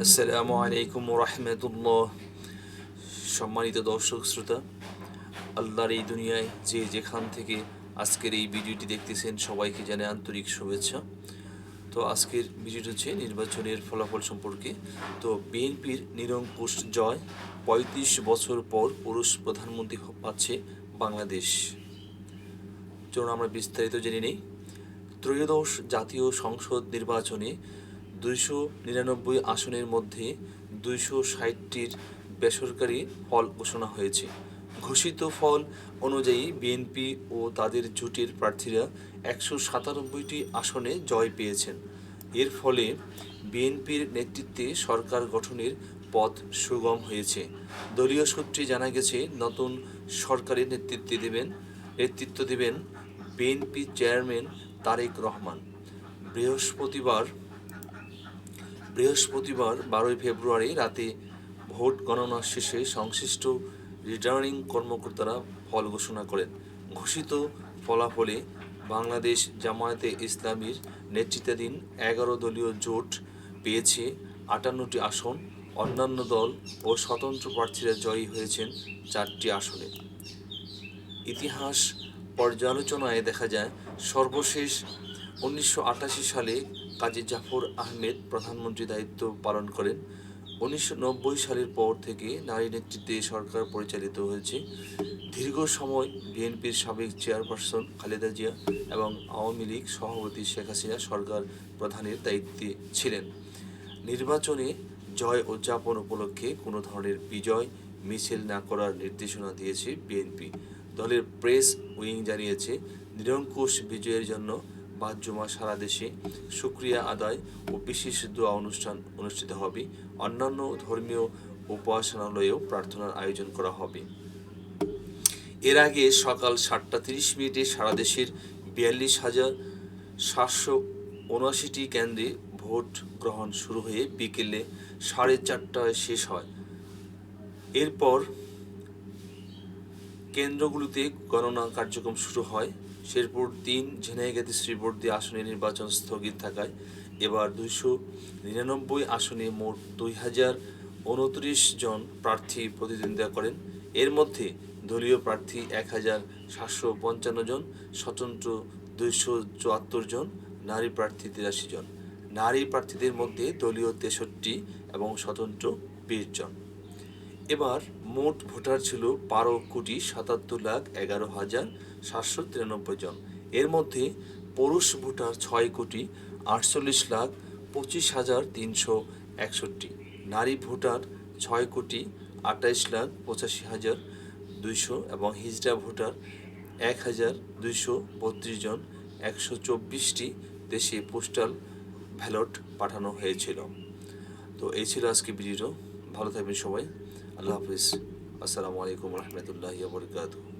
আসসালামু আলাইকুম রহমতুল্লাহ। সম্মানিত দর্শক শ্রোতা, আল্লাহর এই দুনিয়ায় যে যেখান থেকে আজকের এই ভিডিওটি দেখতেছেন সবাইকে জানাই আন্তরিক শুভেচ্ছা। তো আজকের ভিডিওটি হচ্ছে নির্বাচনের ফলাফল সম্পর্কে। তো বিএনপির নিরঙ্কুশ জয়, ৩৫ বছর পর পুরুষ প্রধানমন্ত্রী পাচ্ছে বাংলাদেশ। চলুন আমরা বিস্তারিত জেনে নিই। ত্রয়োদশ জাতীয় সংসদ নির্বাচনে ২৯৯ আসনের মধ্যে ২৬০টির বেসরকারি ফল ঘোষণা হয়েছে। ঘোষিত ফল অনুযায়ী বিএনপি ও তাদের জোটের প্রার্থীরা ১৯৭টি আসনে জয় পেয়েছেন। এর ফলে বিএনপির নেতৃত্বে সরকার গঠনের পথ সুগম হয়েছে। দলীয় সূত্রে জানা গেছে, নতুন সরকারের নেতৃত্ব দেবেন বিএনপি চেয়ারম্যান তারেক রহমান। বৃহস্পতিবার ১২ ফেব্রুয়ারি রাতে ভোট গণনা শেষে সংশ্লিষ্ট রিটার্নিং কর্মকর্তারা ফল ঘোষণা করেন। ঘোষিত ফলাফলে বাংলাদেশ জামায়াতে ইসলামীর নেতৃত্বাধীন ১১ দলীয় জোট পেয়েছে ৫৮টি আসন। অন্যান্য দল ও স্বতন্ত্র প্রার্থীরা জয়ী হয়েছেন ৪টি আসনে। ইতিহাস পর্যালোচনায় দেখা যায়, সর্বশেষ ১৯৮৮ সালে কাজী জাফর আহমেদ প্রধানমন্ত্রীর দায়িত্ব পালন করেন। ১৯৯০ সালের পর থেকে নারী নেতৃত্বে সরকার পরিচালিত হয়েছে। দীর্ঘ সময় বিএনপির সাবেক চেয়ারপারসন খালেদা জিয়া এবং আওয়ামী লীগ সভাপতি শেখ হাসিনা সরকার প্রধানের দায়িত্বে ছিলেন। নির্বাচনে জয় উদযাপন উপলক্ষে কোনো ধরনের বিজয় মিছিল না করার নির্দেশনা দিয়েছে বিএনপি। দলের প্রেস উইং জানিয়েছে, নিরঙ্কুশ বিজয়ের জন্য বাদ জুমা সারা দেশে শুকরিয়া আদায় ও বিশেষ দোয়া অনুষ্ঠান অনুষ্ঠিত হবে। অন্যান্য ধর্মীয় উপাসনালয়েও প্রার্থনার আয়োজন করা হবে। এর আগে সকাল ৭টা ৩০ সারা দেশের ৪২,৭৭৯টি কেন্দ্রে ভোট গ্রহণ শুরু হয়ে বিকেলে ৪:৩০টায় শেষ হয়। এরপর কেন্দ্রগুলোতে গণনা কার্যক্রম শুরু হয়। শেরপুর ৩, ঝিনাইগাতি শ্রীবর্দী আসনে নির্বাচন স্থগিত থাকায় এবার ২৯৯ আসনে মোট ২,০২৯ জন প্রার্থী প্রতিদ্বন্দ্বিতা করেন। এর মধ্যে দলীয় প্রার্থী ১,৭৫৫ জন, স্বতন্ত্র ২৭৪ জন, নারী প্রার্থী ৮৩ জন। নারী প্রার্থীদের মধ্যে দলীয় ৬৩ এবং স্বতন্ত্র ২০ জন। এবার মোট ভোটার ছিল ১২,৭১,১১,৭৯৩ জন। এর মধ্যে পুরুষ ভোটার ৬,৪৮,২৫,৩৬১, নারী ভোটার 6,28,85,200 এবং হিজড়া ভোটার ১,২৩২ জন। ১২৪টি দেশে পোস্টাল ব্যালট পাঠানো হয়েছিল। তো এই ছিল আজকে ভিডিও। ভালো থাকবেন সবাই। আল্লাহ হাফিজ। আসসালামু আলাইকুম রহমতুল্লাহি ওয়া বারাকাতুহু।